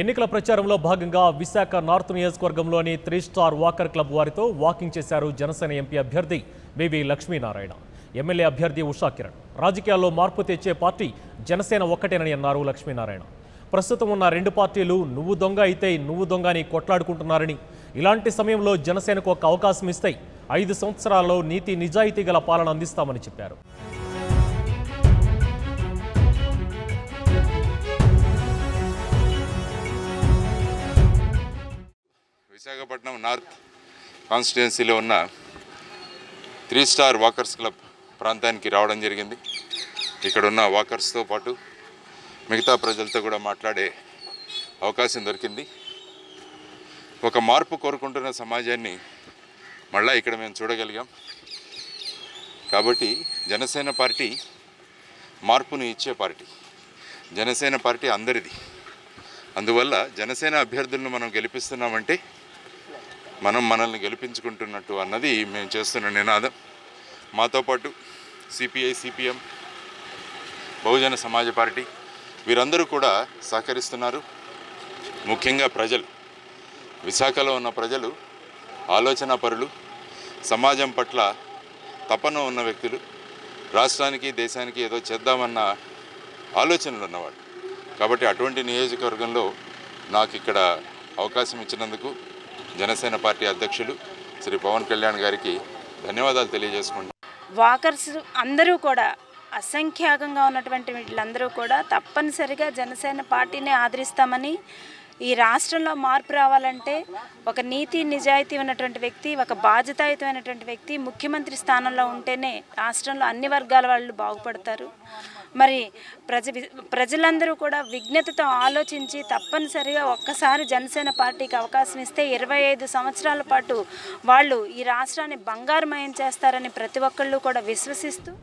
ఎన్నికల ప్రచారంలో భాగంగా విశాఖ నార్త్ నియోజకవర్గంలోని 3 స్టార్ వాకర్ క్లబ్ వారితో వాకింగ్ చేశారు జనసేన ఎంపీ అభ్యర్థి బివి లక్ష్మీనారాయణ. ఎమ్మెల్యే అభ్యర్థి ఉషా కిరణ్. రాజకీయాల్లో మార్పు తెచ్చే పార్టీ జనసేన ఒక్కటేనని అన్నారు లక్ష్మీనారాయణ. ప్రస్తుతం ఉన్న రెండు పార్టీలు నువ్వు దొంగ అయితే నువ్వు దొంగ అని కొట్లాడుకుంటున్నారని, ఇలాంటి సమయంలో జనసేనకు ఒక అవకాశం ఇస్తే 5 సంవత్సరాల్లో నీతి నిజాయితీ గల పాలన అందిస్తామని చెప్పారు. విశాఖపట్నం నార్త్ కాన్స్టిట్యుయెన్సీలో ఉన్న 3 స్టార్ వాకర్స్ క్లబ్ ప్రాంతానికి రావడం జరిగింది. ఇక్కడ ఉన్న వాకర్స్తో పాటు మిగతా ప్రజలతో కూడా మాట్లాడే అవకాశం దొరికింది. ఒక మార్పు కోరుకుంటున్న సమాజాన్ని మళ్ళీ ఇక్కడ మేము చూడగలిగాం. కాబట్టి జనసేన పార్టీ మార్పును ఇచ్చే పార్టీ. జనసేన పార్టీ అందరిది. అందువల్ల జనసేన అభ్యర్థులను మనం గెలిపిస్తున్నామంటే మనల్ని గెలిపించుకుంటున్నట్టు అన్నది మేము చేస్తున్న నినాదం. మాతో పాటు CPI, CPM, Bahujan Samaj party వీరందరూ కూడా సహకరిస్తున్నారు. ముఖ్యంగా ప్రజలు, విశాఖలో ఉన్న ప్రజలు ఆలోచన పరులు, సమాజం పట్ల తపన ఉన్న వ్యక్తులు, రాష్ట్రానికి దేశానికి ఏదో చేద్దామన్న ఆలోచనలు ఉన్నవాడు. కాబట్టి అటువంటి నియోజకవర్గంలో నాకు ఇక్కడ అవకాశం ఇచ్చినందుకు జనసేన పార్టీ అధ్యక్షులు శ్రీ పవన్ కళ్యాణ్ గారికి ధన్యవాదాలు తెలియజేసుకుంటాం. వాకర్స్ అందరూ కూడా అసంఖ్యాకంగా ఉన్నటువంటి వీళ్ళందరూ కూడా తప్పనిసరిగా జనసేన పార్టీని ఆదరిస్తామని, ఈ రాష్ట్రంలో మార్పు రావాలంటే ఒక నీతి నిజాయితీ ఉన్నటువంటి వ్యక్తి, ఒక బాధ్యతాయుతమైనటువంటి వ్యక్తి ముఖ్యమంత్రి స్థానంలో ఉంటేనే రాష్ట్రంలో అన్ని వర్గాల వాళ్ళు బాగుపడతారు. మరి ప్రజలందరూ కూడా విజ్ఞతతో ఆలోచించి తప్పనిసరిగా ఒక్కసారి జనసేన పార్టీకి అవకాశం ఇస్తే 25 సంవత్సరాల పాటు వాళ్ళు ఈ రాష్ట్రాన్ని బంగారుమయం చేస్తారని ప్రతి ఒక్కళ్ళు కూడా విశ్వసిస్తూ.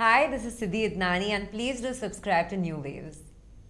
Hi, this is Siddhi Idnani and please do subscribe to New Waves.